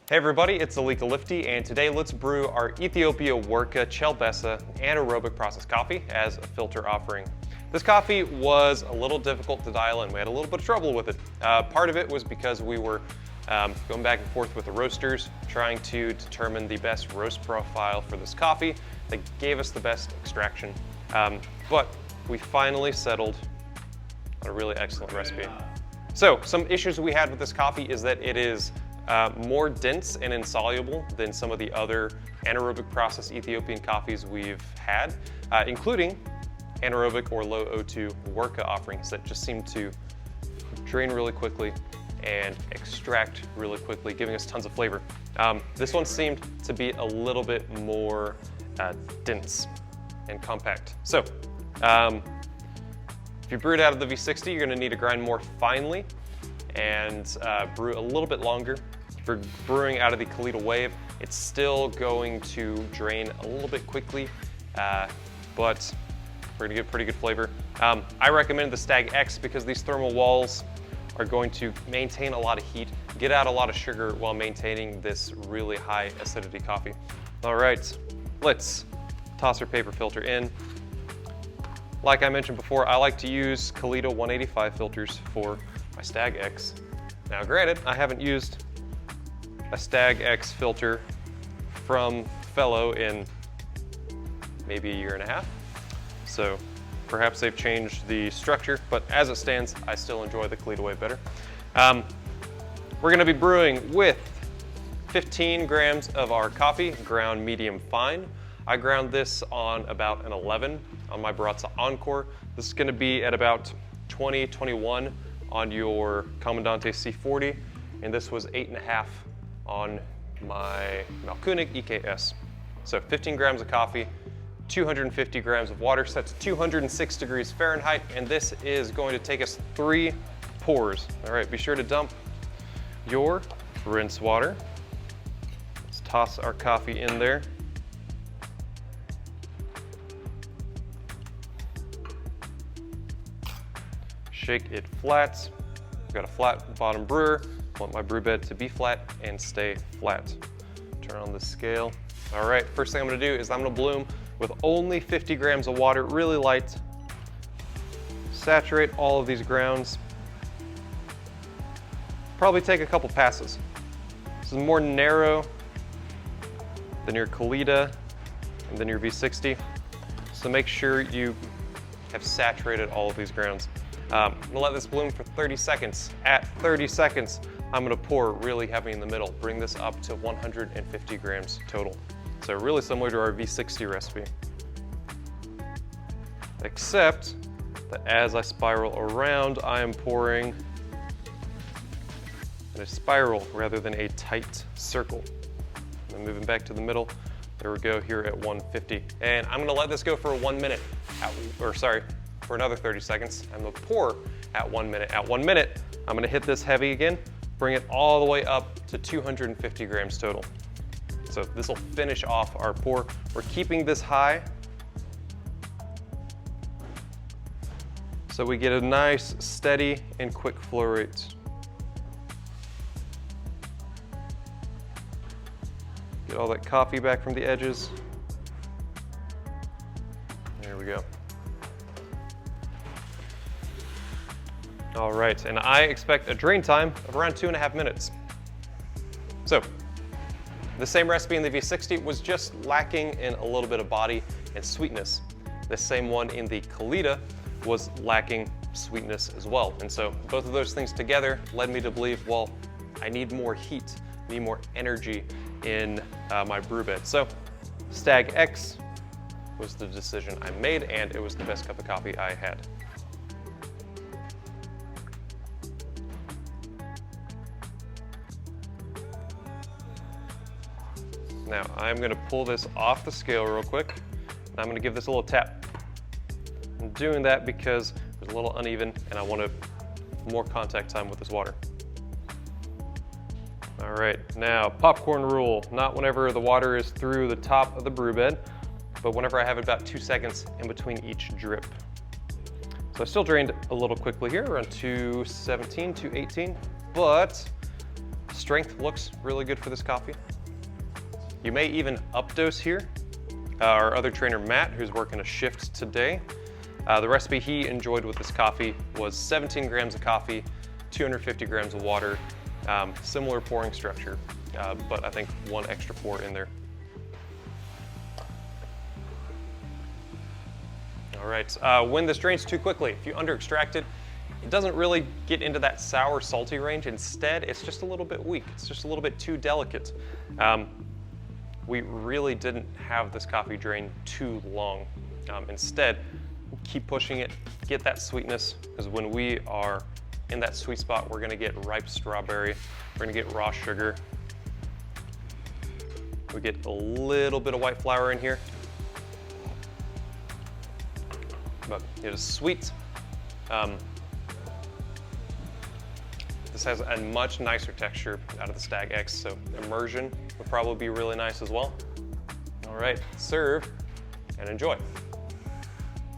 Hey everybody, it's Alika Lifty, and today let's brew our Ethiopia Worka Chelbesa anaerobic process coffee as a filter offering. This coffee was a little difficult to dial in. We had a little bit of trouble with it. Part of it was because we were going back and forth with the roasters, trying to determine the best roast profile for this coffee that gave us the best extraction. But we finally settled on a really excellent recipe. So some issues we had with this coffee is that it is more dense and insoluble than some of the other anaerobic process Ethiopian coffees we've had, including anaerobic or low O2 Worka offerings that just seem to drain really quickly and extract really quickly, giving us tons of flavor. This one seemed to be a little bit more dense and compact. So, if you brew it out of the V60, you're gonna need to grind more finely and brew a little bit longer. For brewing out of the Chelbesa wave, it's still going to drain a little bit quickly, but we're gonna get pretty good flavor. I recommend the Stag X because these thermal walls are going to maintain a lot of heat, get out a lot of sugar while maintaining this really high acidity coffee. All right, let's toss our paper filter in. Like I mentioned before, I like to use Chelbesa 185 filters for my Stag X. Now granted, I haven't used a Stag X filter from Fellow in maybe a year and a half. So perhaps they've changed the structure, but as it stands, I still enjoy the Chelbesa wave better. We're gonna be brewing with 15 grams of our coffee, ground medium fine. I ground this on about an 11 on my Baratza Encore. This is gonna be at about 20, 21 on your Commandante C40, and this was 8.5 on my Malkunik EKS. So 15 grams of coffee, 250 grams of water, so that's 206 degrees Fahrenheit, and this is going to take us 3 pours. All right, be sure to dump your rinse water. Let's toss our coffee in there. Shake it flat. I've got a flat bottom brewer. I want my brew bed to be flat and stay flat. Turn on the scale. All right, first thing I'm gonna do is I'm gonna bloom with only 50 grams of water, really light. Saturate all of these grounds. Probably take a couple passes. This is more narrow than your Chelbesa and then your V60. So make sure you have saturated all of these grounds. I'm gonna let this bloom for 30 seconds. At 30 seconds, I'm gonna pour really heavy in the middle, bring this up to 150 grams total. So really similar to our V60 recipe. Except that as I spiral around, I am pouring in a spiral rather than a tight circle. I'm moving back to the middle. There we go, here at 150. And I'm gonna let this go for 1 minute, for another 30 seconds. I'm gonna pour at 1 minute. At 1 minute, I'm gonna hit this heavy again, bring it all the way up to 250 grams total. So this will finish off our pour. We're keeping this high so we get a nice, steady, and quick flow rate. Get all that coffee back from the edges. There we go. All right, and I expect a drain time of around 2.5 minutes. So, the same recipe in the V60 was just lacking in a little bit of body and sweetness. The same one in the Chelbesa was lacking sweetness as well. And so both of those things together led me to believe, well, I need more heat, need more energy in my brew bed. So Stag X was the decision I made, and it was the best cup of coffee I had. Now, I'm gonna pull this off the scale real quick, and I'm gonna give this a little tap. I'm doing that because it's a little uneven, and I want more contact time with this water. All right, now, popcorn rule. Not whenever the water is through the top of the brew bed, but whenever I have about 2 seconds in between each drip. So I still drained a little quickly here, around 217, 218, but Strength looks really good for this coffee. You may even updose here. Our other trainer, Matt, who's working a shift today, the recipe he enjoyed with this coffee was 17 grams of coffee, 250 grams of water, similar pouring structure, but I think one extra pour in there. All right, when this drains too quickly, if you under extract it, it doesn't really get into that sour, salty range. Instead, it's just a little bit weak. It's just a little bit too delicate. We really didn't have this coffee drain too long. Instead, keep pushing it, get that sweetness, because when we are in that sweet spot, we're gonna get ripe strawberry, we're gonna get raw sugar. We get a little bit of white flour in here, but it is sweet. This has a much nicer texture out of the Stag X, so immersion would probably be really nice as well. All right, serve and enjoy.